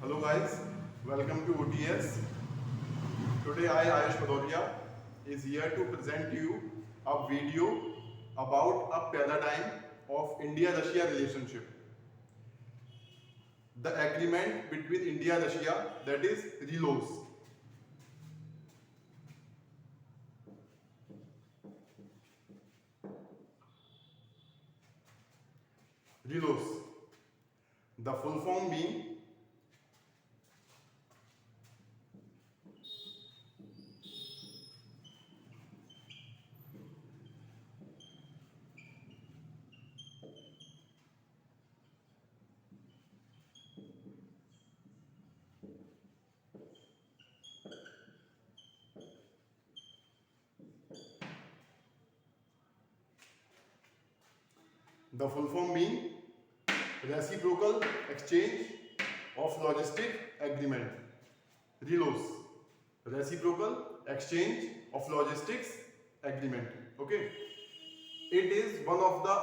Hello guys, welcome to OTS. Today I, Ayush Bhadoria, is here to present to you a video about a paradigm of India-Russia relationship. The agreement between India-Russia, that is RELOS. RELOS. The full form being Reciprocal Exchange of Logistic Agreement. RELOS. Reciprocal Exchange of Logistics Agreement. Okay. It is one of the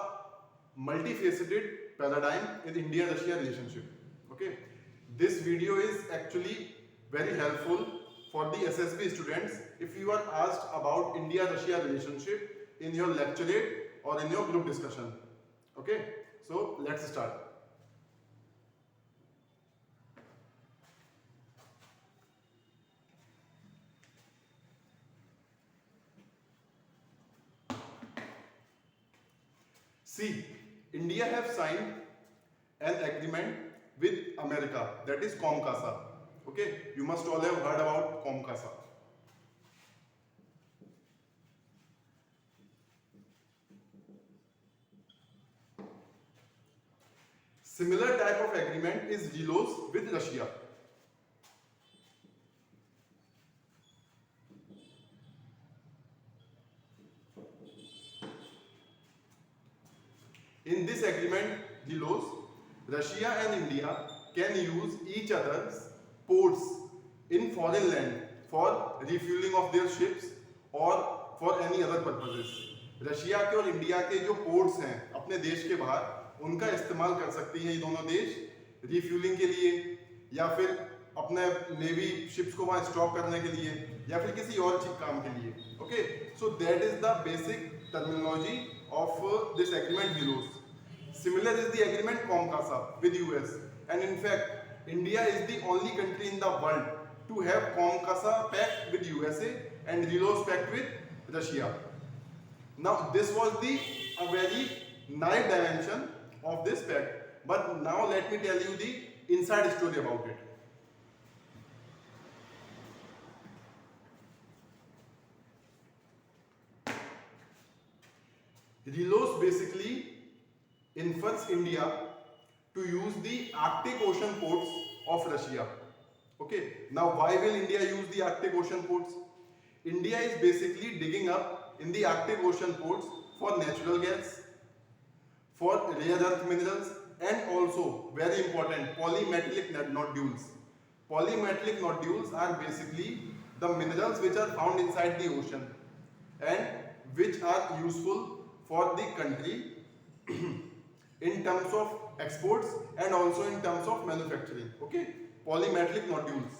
multifaceted paradigm in India-Russia relationship. Okay. This video is actually very helpful for the SSB students if you are asked about India-Russia relationship in your lecturate or in your group discussion. Okay. So let's start. See, India have signed an agreement with America, that is COMCASA. Okay, you must all have heard about COMCASA. Similar type of agreement is RELOS with Russia. In this agreement, RELOS, Russia and India can use each other's ports in foreign land for refueling of their ships or for any other purposes. Russia के और India के जो ports हैं अपने देश के बाहर उनका इस्तेमाल कर सकती हैं ये दोनों देश रिफ्यूलिंग के लिए या फिर अपने नेवी शिप्स को वहां स्टॉक करने के लिए या फिर किसी और काम के लिए. Okay, so that is the basic terminology of this agreement RELOS. Similar is the agreement COMCASA with US, and in fact India is the only country in the world to have COMCASA pact with USA and RELOS pact with Russia. Now this was the a very naive dimension of this pact, but now let me tell you the inside story about it. RELOS basically infers India to use the Arctic Ocean ports of Russia. Okay, now why will India use the Arctic Ocean ports? India is basically digging up in the Arctic Ocean ports for natural gas, for rare earth minerals, and also very important polymetallic nodules. Polymetallic nodules are basically the minerals which are found inside the ocean and which are useful for the country in terms of exports and also in terms of manufacturing. Okay, polymetallic nodules.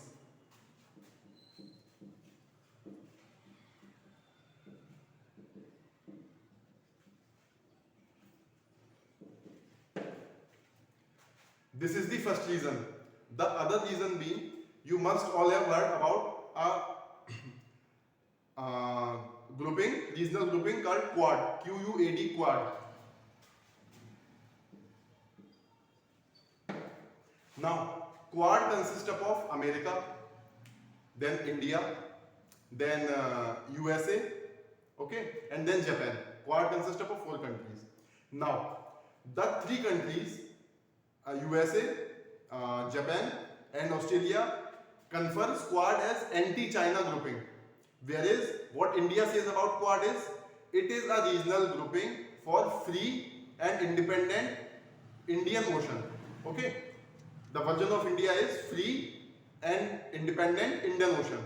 This is the first reason. The other reason being, you must all have heard about regional grouping called Quad, QUAD, Quad. Now, Quad consists of America, then India, then USA, okay, and then Japan. Quad consists of 4 countries. Now, the 3 countries, USA, Japan, and Australia, confers Quad as anti-China grouping. Whereas what India says about Quad is, it is a regional grouping for free and independent Indian Ocean. Okay, the version of India is free and independent Indian Ocean.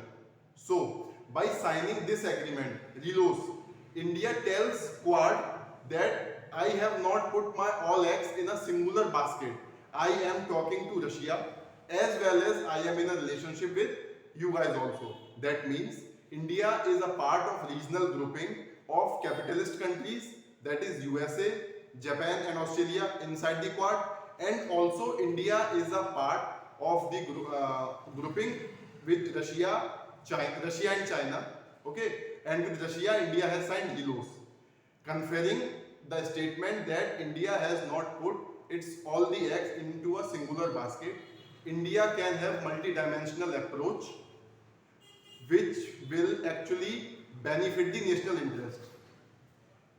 So by signing this agreement, RELOS, India tells Quad that I have not put my all eggs in a singular basket. I am talking to Russia, as well as I am in a relationship with you guys also. That means India is a part of regional grouping of capitalist countries, that is USA, Japan and Australia inside the Quad, and also India is a part of the grouping with Russia and China. Okay, and with Russia, India has signed HELOS, conferring the statement that India has not put its all the eggs into a singular basket. India can have multi-dimensional approach which will actually benefit the national interest.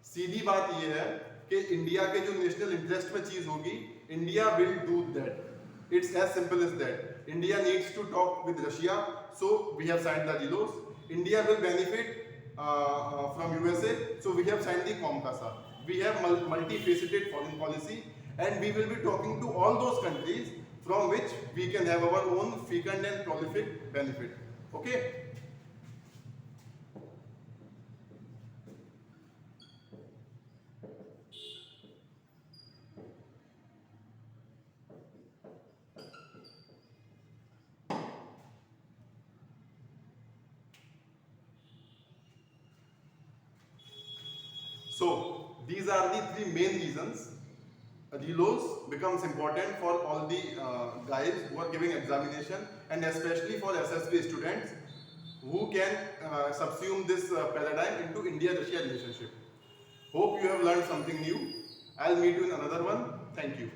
सीधी बात यह है कि India के जो national interest में चीज होगी, India will do that. It's as simple as that. India needs to talk with Russia, so we have signed the HELOS. India will benefit from USA, so we have signed the COMCASA. We have multifaceted foreign policy, and we will be talking to all those countries from which we can have our own fecund and prolific benefit. Okay. So these are the three main reasons HELOS becomes important for all the guys who are giving examination, and especially for SSB students who can subsume this paradigm into India-Russia relationship. Hope you have learned something new. I'll meet you in another one. Thank you.